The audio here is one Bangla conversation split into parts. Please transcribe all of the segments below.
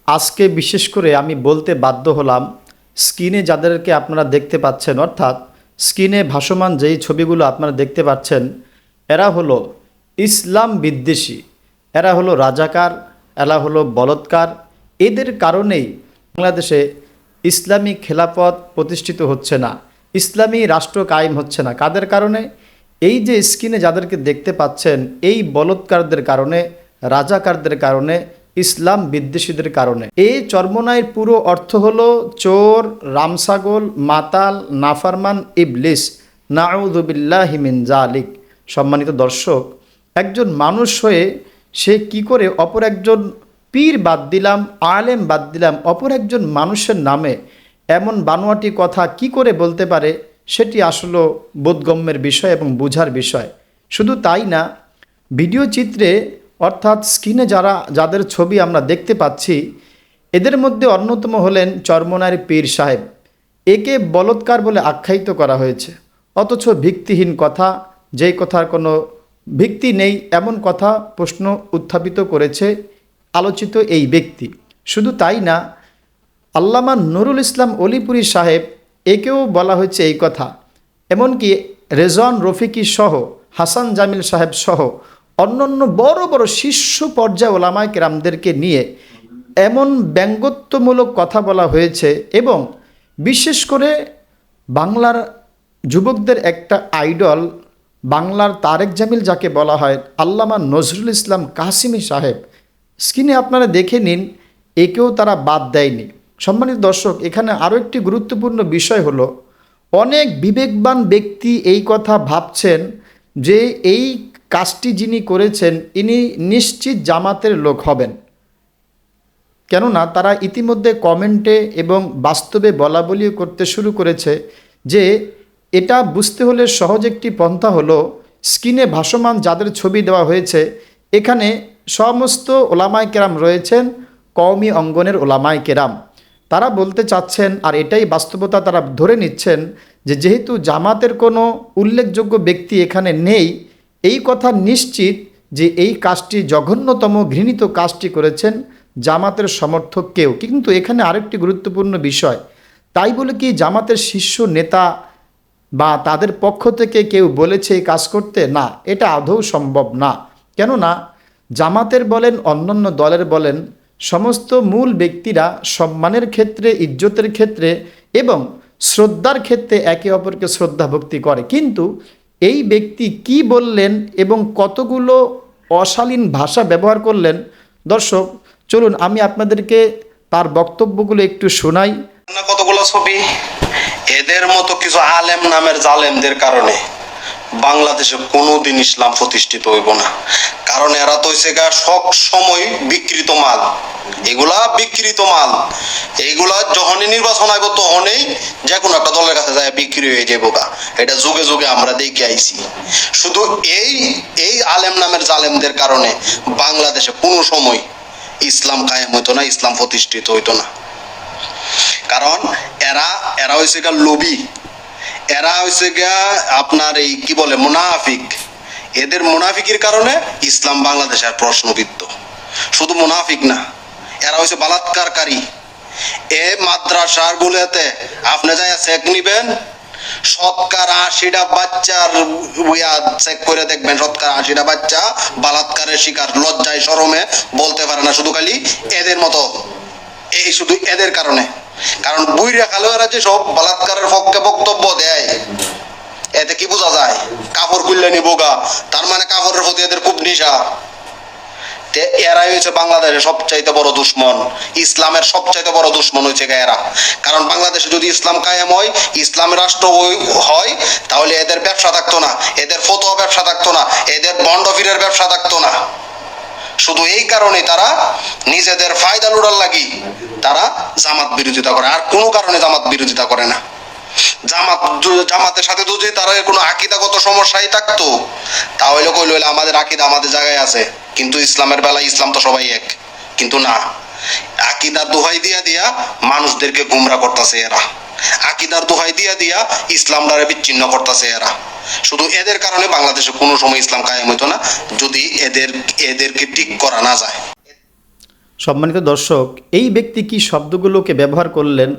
আজকে বিশেষ করে আমি বলতে বাধ্য হলাম, স্ক্রিনে যাদেরকে আপনারা দেখতে পাচ্ছেন, অর্থাৎ স্ক্রিনে ভাসমান যেই ছবিগুলো আপনারা দেখতে পাচ্ছেন, এরা হলো ইসলাম বিদ্বেষী, এরা হলো রাজাকার, এরা হলো বলৎকার। এদের কারণেই বাংলাদেশে ইসলামী খেলাফত প্রতিষ্ঠিত হচ্ছে না, ইসলামী রাষ্ট্র কায়েম হচ্ছে না। কাদের কারণে? এই যে স্ক্রিনে যাদেরকে দেখতে পাচ্ছেন, এই বলৎকারদের কারণে, রাজাকারদের কারণে, ইসলাম বিদ্বেষীদের কারণে। এই চরমোনাইয়ের পুরো অর্থ হলো চোর, রামছাগল, মাতাল, নাফারমান, ইবলিস, নাউযুবিল্লাহি মিন জালিক। সম্মানিত দর্শক, একজন মানুষ হয়ে সে কি করে অপর একজন পীর বাদ দিলাম, আলেম বাদ দিলাম, অপর একজন মানুষের নামে এমন বানোয়াটি কথা কি করে বলতে পারে? সেটি আসলে বোধগম্যের বিষয় এবং বুঝার বিষয়। শুধু তাই না, ভিডিও চিত্রে অর্থাৎ স্ক্রিনে যাদের ছবি আমরা দেখতে পাচ্ছি, এদের মধ্যে অন্যতম হলেন চরমোনাইয়ের পীর সাহেব। একে বলৎকার বলে আখ্যায়িত করা হয়েছে, অথচ ভিত্তিহীন কথা, যেই কথার কোনো ভিত্তি নেই এমন কথা প্রশ্ন উত্থাপিত করেছে আলোচিত এই ব্যক্তি। শুধু তাই না, আল্লামা নুরুল ইসলাম অলিপুরি সাহেব, একেও বলা হয়েছে এই কথা। এমনকি রেজওয়ান রফিকি সহ, হাসান জামিল সাহেব সহ অন্যান্য বড় বড় শীর্ষ পর্যায়ে ওলামায়ে কেরামদেরকে নিয়ে এমন ব্যঙ্গত্বমূলক কথা বলা হয়েছে। এবং বিশেষ করে বাংলার যুবকদের একটা আইডল, বাংলার তারেক জামিল যাকে বলা হয়, আল্লামা নজরুল ইসলাম কাসিমি সাহেব, স্ক্রিনে আপনারা দেখে নিন, একেও তারা বাদ দেয়নি। সম্মানিত দর্শক, এখানে আরও একটি গুরুত্বপূর্ণ বিষয় হলো, অনেক বিবেকবান ব্যক্তি এই কথা ভাবছেন যে এই কাজটি যিনি করেছেন ইনি নিশ্চিত জামাতের লোক হবেন। কেননা তারা ইতিমধ্যে কমেন্টে এবং বাস্তবে বলা বলিও করতে শুরু করেছে যে এটা বুঝতে হলে সহজ একটি পন্থা হলো, স্ক্রিনে ভাসমান যাদের ছবি দেওয়া হয়েছে এখানে সমস্ত ওলামায়ে কেরাম রয়েছেন, কওমি অঙ্গনের ওলামায়ে কেরাম। তারা বলতে চাচ্ছেন, আর এটাই বাস্তবতা তারা ধরে নিচ্ছেন, যে যেহেতু জামাতের কোনো উল্লেখযোগ্য ব্যক্তি এখানে নেই, এই কথা নিশ্চিত যে এই কাজটি জঘন্যতম ঘৃণিত কাজটি করেছেন জামাতের সমর্থক কেউ। কিন্তু এখানে আরেকটি গুরুত্বপূর্ণ বিষয়, তাই বলে কি জামাতের শীর্ষ নেতা বা তাদের পক্ষ থেকে কেউ বলেছে এই কাজ করতে? না, এটা আদৌ সম্ভব না। কেননা জামাতের বলেন, অন্যান্য দলের বলেন, সমস্ত মূল ব্যক্তিরা সম্মানের ক্ষেত্রে, ইজ্জতের ক্ষেত্রে এবং শ্রদ্ধার ক্ষেত্রে একে অপরকে শ্রদ্ধা ভক্তি করে। কিন্তু এই ব্যক্তি কি বললেন এবং কতগুলো অশালীন ভাষা ব্যবহার করলেন, দর্শক চলুন আমি আপনাদেরকে তার বক্তব্যগুলো একটু শোনাই। কতগুলো ছবি, এদের মতো কিছু আলেম নামের জালেমদের কারণে বাংলাদেশে কোনোদিন ইসলাম প্রতিষ্ঠিত হইব না। কারণ এরা তো হইছে গা সব সময় বিকৃত মাল, এগুলা বিকৃত মাল। এইগুলা যখনই নির্বাচন আইব তখনই যে কোনো একটা দলের কাছে যায় বিক্রি হয়ে যাবো গা। এটা যুগে যুগে আমরা দেখে আইছি। শুধু এই এই আলেম নামের জালেমদের কারণে বাংলাদেশে কোনো সময় ইসলাম কায়েম হইতো না, ইসলাম প্রতিষ্ঠিত হইতো না। কারণ এরা হইছে গা লোভী, এরা হইছে গা আপনার এই কি বলে মুনাফিক। এদের মুনাফিকের কারণে ইসলাম বাংলাদেশের প্রশ্নবিদ্ধ। শুধু মুনাফিক না, এরা হইছে বলাৎকারকারী। এ মাদ্রাসার গুলোতে আপনি যাই চেক নিবেন, শতকরা 80টা বাচ্চার চেক করে দেখবেন, শতকরা 80টা বাচ্চা বলাৎকারের শিকার, লজ্জায় শরমে বলতে পারে না, শুধু খালি এদের মতো, এই শুধু এদের কারণে। কারণ বুইরা খালোয়ারা যে সব বলাৎকারের পক্ষে বক্তব্য দেয়, এতে কি বোঝা যায়? কাপড় খুললে নিব গা, তার মানে কাপড়ের প্রতি এদের খুব নেশা। এরাই হয়েছে বাংলাদেশের সবচাইতে বড় দুশ্মন, ইসলামের সবচাইতে বড় দুশ্মন হয়েছে এরা। কারণ বাংলাদেশে যদি ইসলাম কায়েম হয়, ইসলামের রাষ্ট্র হয়, তাহলে এদের ব্যবসা থাকতো না, এদের ফতোয়া ব্যবসা থাকতো না, এদের বন্ডফিরের ব্যবসা থাকতো না। শুধু এই কারণে তারা নিজেদের ফায়দা লুটার লাগি তারা জামাত বিরোধিতা করে, আর কোনো কারণে জামাত বিরোধিতা করে না। জামাতের সাথে যদি তারা কোনো আকীদাগত সমস্যাই থাকতো, তাহলে কইল আমাদের আকীদা আমাদের জায়গায় আছে, কিন্তু ইসলামের বেলায় ইসলাম তো সবাই এক। কিন্তু না, আকীদার দোহাই দিয়া দিয়া মানুষদেরকে গুমরা করতেছে এরা, আকীদার দোহাই দিয়া দিয়া ইসলামটারে বিচ্ছিন্ন করতেছে এরা। শুধু এদের কারণে বাংলাদেশে কোনো সময় ইসলাম কায়েম হইতো না, যদি এদেরকে ঠিক করা না যায়। সম্মানিত দর্শক, এই ব্যক্তি কি শব্দগুলোকে ব্যবহার করলেন?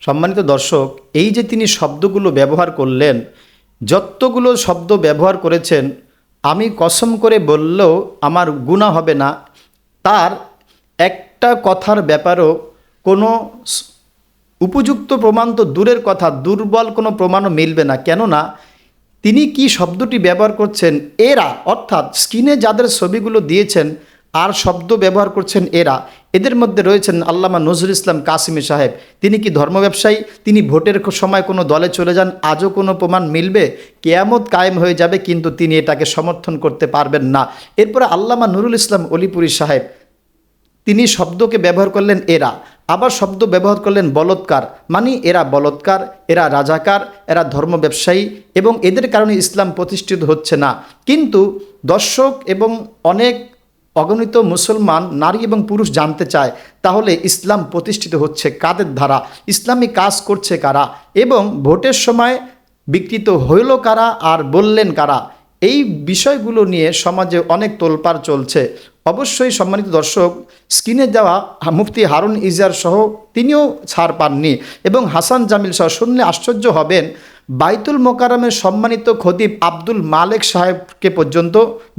সম্মানিত দর্শক, এই যে তিনি শব্দগুলো ব্যবহার করলেন, যতগুলো শব্দ ব্যবহার করেছেন, আমি কসম করে বললেও আমার গুনাহ হবে না। তার একটা কথার ব্যাপারেও কোনো উপযুক্ত প্রমাণ তো দূরের কথা, দুর্বল কোনো প্রমাণও মিলবে না। কেননা তিনি কি শব্দটি ব্যবহার করছেন, এরা, অর্থাৎ স্ক্রিনে যাদের ছবিগুলো দিয়েছেন আর শব্দ ব্যবহার করছেন এরা, এদের মধ্যে রয়েছেন আল্লামা নজরুল ইসলাম কাসিমি সাহেব। তিনি কি ধর্ম ব্যবসায়ী? তিনি ভোটের সময় কোনো দলে চলে যান, আজও কোনো প্রমাণ মিলবে? কেয়ামত কায়েম হয়ে যাবে, কিন্তু তিনি এটাকে সমর্থন করতে পারবেন না। এরপরে আল্লামা নুরুল ইসলাম অলিপুরি সাহেব, তিনি শব্দকে ব্যবহার করলেন এরা, আবার শব্দ ব্যবহার করলেন বলৎকার, মানে এরা বলৎকার, এরা রাজাকার, এরা ধর্ম ব্যবসায়ী, এবং এদের কারণে ইসলাম প্রতিষ্ঠিত হচ্ছে না। কিন্তু দর্শক এবং অনেক অগণিত মুসলমান নারী এবং পুরুষ জানতে চায়, তাহলে ইসলাম প্রতিষ্ঠিত হচ্ছে কাদের দ্বারা, ইসলামী কাজ করছে কারা, এবং ভোটের সময় বিকৃত হইল কারা আর বললেন কারা? এই বিষয়গুলো নিয়ে সমাজে অনেক তোলপাড় চলছে। অবশ্যই সম্মানিত দর্শক, স্ক্রিনে দেওয়া মুফতি হারুন ইজার সহ তিনিও ছাড় পাননি, এবং হাসান জামিল সহ শুনলে আশ্চর্য হবেন, বাইতুল মোকাররমের সম্মানিত খতিব আব্দুল মালেক সাহেবকে পর্যন্ত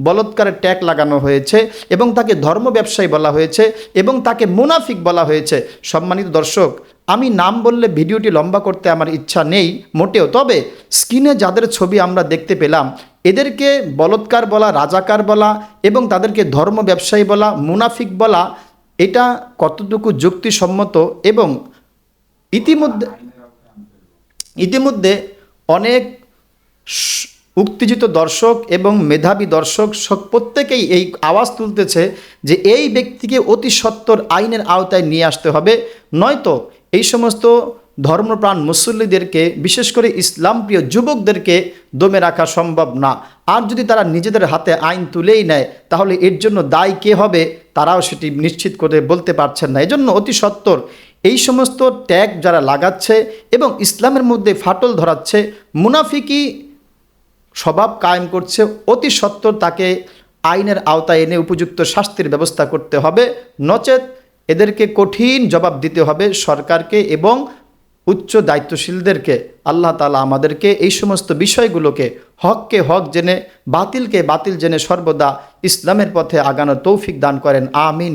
বলৎকারের ট্যাগ লাগানো হয়েছে, এবং তাকে ধর্ম ব্যবসায়ী বলা হয়েছে, এবং তাকে মুনাফিক বলা হয়েছে। সম্মানিত দর্শক, আমি নাম বললে ভিডিওটি লম্বা করতে আমার ইচ্ছা নেই মোটেও, তবে স্ক্রিনে যাদের ছবি আমরা দেখতে পেলাম, এদেরকে বলৎকার বলা, রাজাকার বলা, এবং তাদেরকে ধর্ম ব্যবসায়ী বলা, মুনাফিক বলা, এটা কতটুকু যুক্তিসম্মত? এবং ইতিমধ্যে অনেক উত্তেজিত দর্শক এবং মেধাবী দর্শক প্রত্যেকেই এই আওয়াজ তুলতেছে যে এই ব্যক্তিকে অতি সত্বর আইনের আওতায় নিয়ে আসতে হবে, নয়তো এই সমস্ত ধর্মপ্রাণ মুসল্লিদেরকে, বিশেষ করে ইসলামপ্রিয় যুবকদেরকে দমে রাখা সম্ভব না। আর যদি তারা নিজেদের হাতে আইন তুলেই নেয়, তাহলে এর জন্য দায়ী কে হবে তারাও সেটি নিশ্চিত করে বলতে পারছেন না। এজন্য অতি সত্বর এই সমস্ত ট্যাগ যারা লাগাচ্ছে এবং ইসলামের মধ্যে ফাটল ধরাচ্ছে, মুনাফিকি স্বভাব কায়েম করছে, অতি সত্বর তাকে আইনের আওতায় এনে উপযুক্ত শাস্তির ব্যবস্থা করতে হবে, নচেত এদেরকে কঠিন জবাব দিতে হবে সরকারকে এবং উচ্চ দায়িত্বশীলদেরকে। আল্লাহ তাআলা আমাদেরকে এই সমস্ত বিষয়গুলোকে হককে হক জেনে, বাতিলকে বাতিল জেনে সর্বদা ইসলামের পথে আগানোর তৌফিক দান করেন। আমিন।